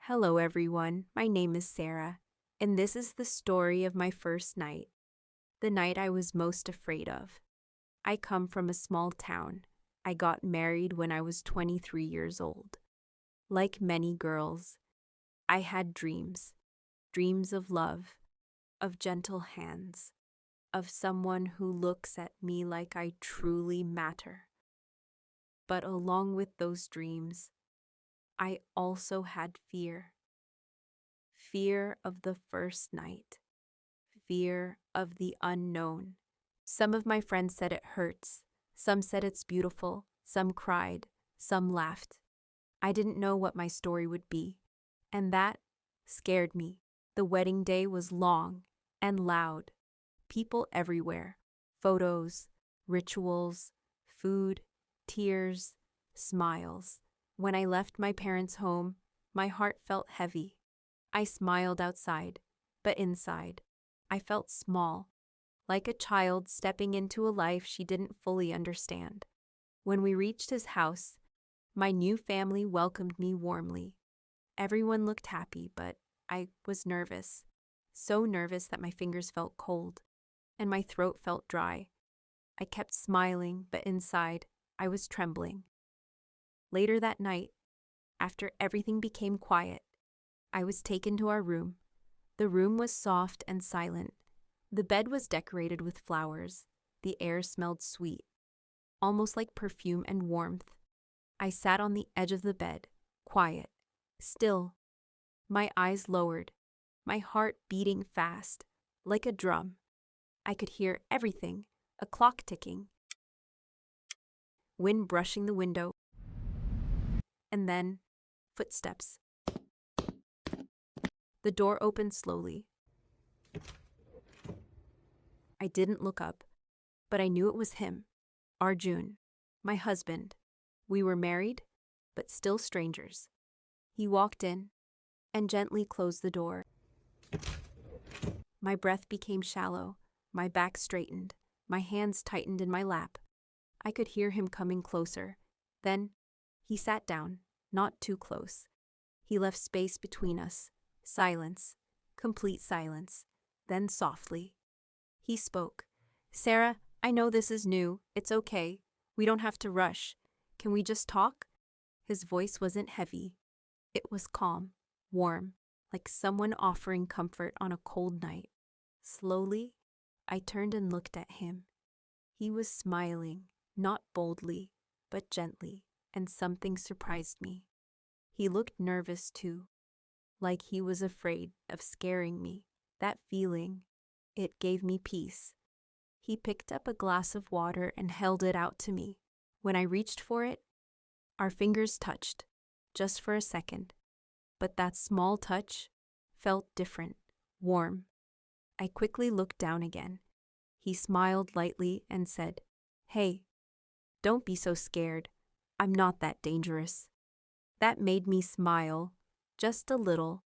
Hello, everyone. My name is Sara, and this is the story of my first night, the night I was most afraid of. I come from a small town. I got married when I was 23 years old. Like many girls, I had dreams of love, of gentle hands, of someone who looks at me like I truly matter. But along with those dreams, I also had fear. Fear of the first night. Fear of the unknown. Some of my friends said it hurts. Some said it's beautiful. Some cried. Some laughed. I didn't know what my story would be, and that scared me. The wedding day was long and loud. People everywhere. Photos, rituals, food, tears, smiles. When I left my parents' home, my heart felt heavy. I smiled outside, but inside, I felt small, like a child stepping into a life she didn't fully understand. When we reached his house, my new family welcomed me warmly. Everyone looked happy, but I was nervous. So nervous that my fingers felt cold, and my throat felt dry. I kept smiling, but inside, I was trembling. Later that night, after everything became quiet, I was taken to our room. The room was soft and silent. The bed was decorated with flowers. The air smelled sweet, almost like perfume and warmth. I sat on the edge of the bed, quiet, still, my eyes lowered, my heart beating fast, like a drum. I could hear everything, a clock ticking, wind brushing the window, and then footsteps. The door opened slowly. I didn't look up, but I knew it was him, Arjun, my husband. We were married, but still strangers. He walked in and gently closed the door. My breath became shallow, my back straightened, my hands tightened in my lap. I could hear him coming closer. Then he sat down, not too close. He left space between us. Silence, complete silence. Then softly, he spoke. "Sara, I know this is new. It's okay. We don't have to rush. Can we just talk?" His voice wasn't heavy. It was calm, warm, like someone offering comfort on a cold night. Slowly, I turned and looked at him. He was smiling, not boldly, but gently, and something surprised me. He looked nervous too, like he was afraid of scaring me. That feeling, it gave me peace. He picked up a glass of water and held it out to me. When I reached for it, our fingers touched, just for a second. But that small touch felt different, warm. I quickly looked down again. He smiled lightly and said, "Hey, don't be so scared. I'm not that dangerous." That made me smile, just a little,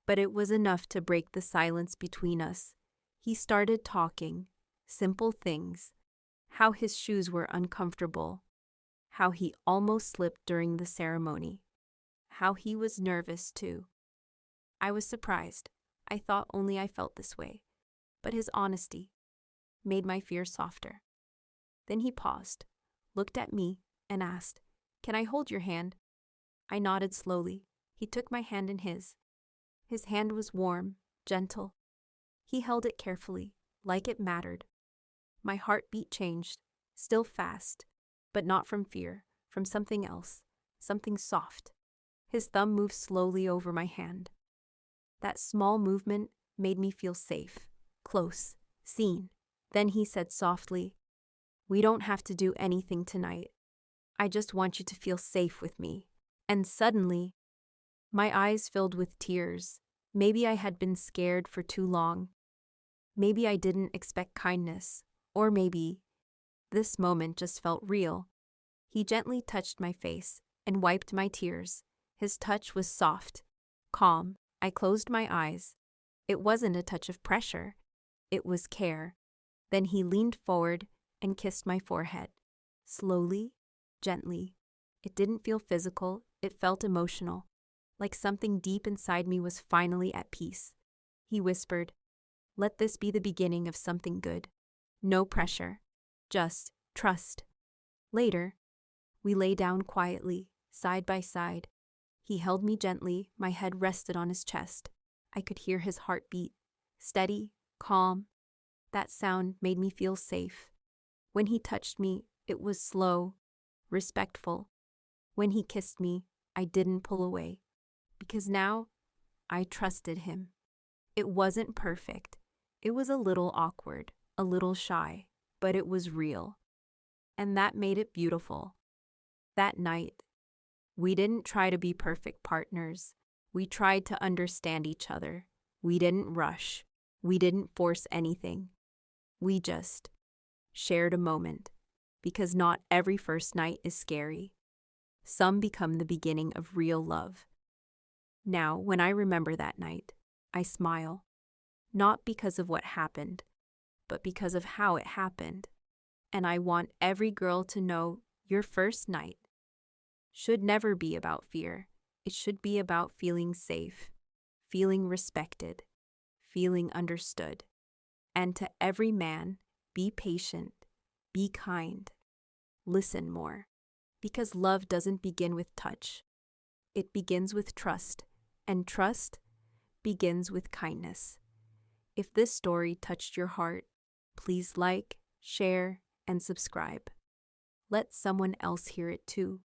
but it was enough to break the silence between us. He started talking, simple things, how his shoes were uncomfortable, how he almost slipped during the ceremony, how he was nervous too. I was surprised. I thought only I felt this way, but his honesty made my fear softer. Then he paused, looked at me, and asked, "Can I hold your hand?" I nodded slowly. He took my hand in his. His hand was warm, gentle. He held it carefully, like it mattered. My heartbeat changed, still fast, but not from fear, from something else, something soft. His thumb moved slowly over my hand. That small movement made me feel safe, close, seen. Then he said softly, "We don't have to do anything tonight. I just want you to feel safe with me." And suddenly, my eyes filled with tears. Maybe I had been scared for too long. Maybe I didn't expect kindness. Or maybe this moment just felt real. He gently touched my face and wiped my tears. His touch was soft, calm. I closed my eyes. It wasn't a touch of pressure. It was care. Then he leaned forward and kissed my forehead. Slowly, gently. It didn't feel physical. It felt emotional. like something deep inside me was finally at peace. He whispered, "Let this be the beginning of something good. No pressure. Just trust." Later, we lay down quietly, side by side. He held me gently, my head rested on his chest. I could hear his heart beat, steady, calm. That sound made me feel safe. When he touched me, it was slow, respectful. When he kissed me, I didn't pull away, because now I trusted him. It wasn't perfect. It was a little awkward, a little shy, but it was real. And that made it beautiful. That night, we didn't try to be perfect partners. We tried to understand each other. We didn't rush. We didn't force anything. We just shared a moment, because not every first night is scary. Some become the beginning of real love. Now, when I remember that night, I smile, not because of what happened, but because of how it happened. And I want every girl to know your first night should never be about fear. It should be about feeling safe, feeling respected, feeling understood. And to every man, be patient, be kind, listen more. Because love doesn't begin with touch. It begins with trust, and trust begins with kindness. If this story touched your heart, please like, share, and subscribe. Let someone else hear it too,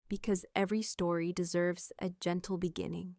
because every story deserves a gentle beginning.